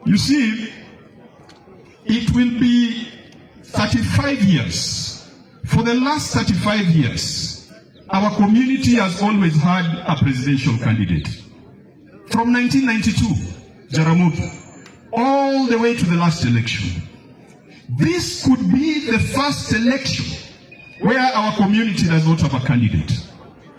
You see, it will be 35 years. For the last 35 years, our community has always had a presidential candidate. From 1992, Jaramogi, all the way to the last election. This could be the first election where our community does not have a candidate.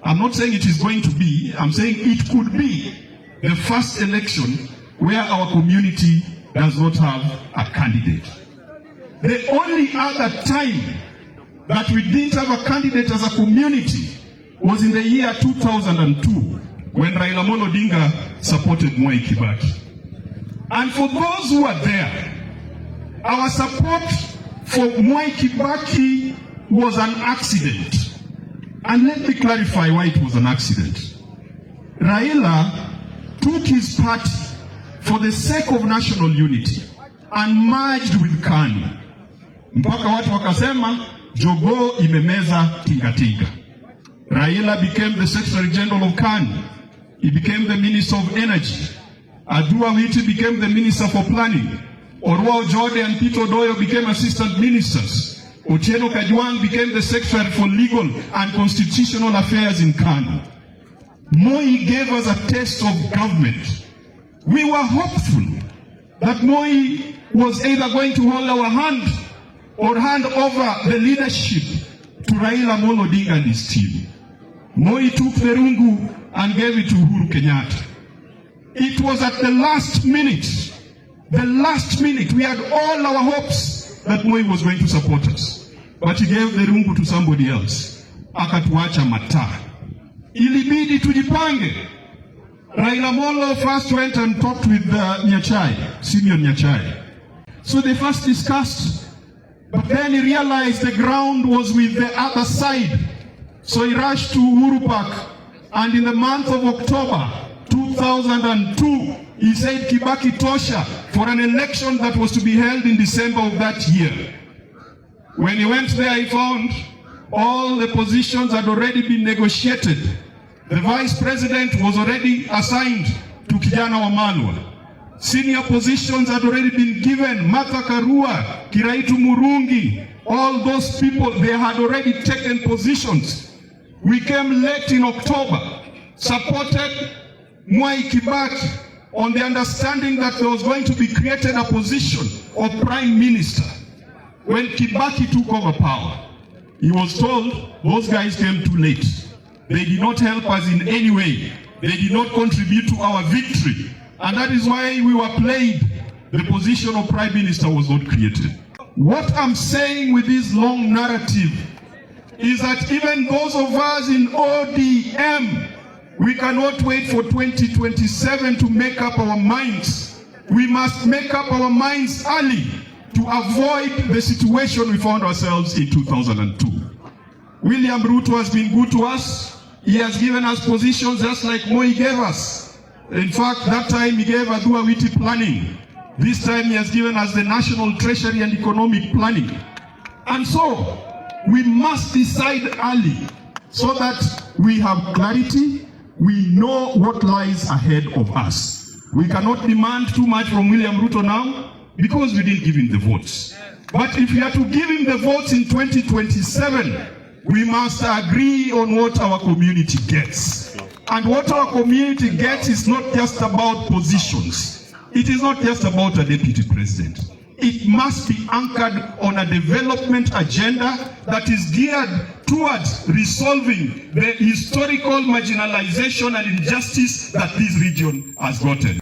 I'm not saying it is going to be, I'm saying it could be the first election where our community does not have a candidate. The only other time that we didn't have a candidate as a community was in the year 2002, when Raila Amolo Odinga supported Mwai Kibaki. And for those who are there, our support for Mwai Kibaki was an accident. And let me clarify why it was an accident. Raila took his party for the sake of national unity and merged with KANU. Mpaka watu wakasema, jogoo imemeza tingatinga. Raila became the Secretary General of KANU. He became the Minister of Energy. Adua Witi became the Minister for Planning. Orwa Ojode and Peter Odoyo became Assistant Ministers. Moses Kajwang became the Secretary for Legal and Constitutional Affairs in KANU. Moi gave us a taste of government. We were hopeful that Moi was either going to hold our hand or hand over the leadership to Raila Amolo Odinga and his team. Moi took the rungu and gave it to Uhuru Kenyatta. It was at the last minute, we had all our hopes that Moi was going to support us. But he gave the rungu to somebody else. Akatuacha mataa. Ilibidi tujipange. Raila Amolo first went and talked with Nyachai, Simeon Nyachai. So they first discussed, but then he realized the ground was with the other side. So he rushed to Uhuru Park, and in the month of October 2002, he said Kibaki tosha for an election that was to be held in December of that year. When he went there, he found all the positions had already been negotiated. The vice president was already assigned to Kijana Wamalwa. Senior positions had already been given. Martha Karua, Kiraitu Murungi, all those people, they had already taken positions. We came late in October, supported Mwai Kibaki on the understanding that there was going to be created a position of prime minister. When Kibaki took over power, he was told those guys came too late. They did not help us in any way. They did not contribute to our victory. And that is why we were played. The position of prime minister was not created. What I'm saying with this long narrative is that even those of us in ODM, we cannot wait for 2027 to make up our minds. We must make up our minds early to avoid the situation we found ourselves in 2002. William Ruto has been good to us. He has given us positions just like Moi gave us. In fact, that time he gave Adua Witi planning. This time he has given us the national treasury and economic planning. And so, we must decide early so that we have clarity, we know what lies ahead of us. We cannot demand too much from William Ruto now because we didn't give him the votes. But if we are to give him the votes in 2027, we must agree on what our community gets. And what our community gets is not just about positions. It is not just about a deputy president. It must be anchored on a development agenda that is geared towards resolving the historical marginalization and injustice that this region has gotten.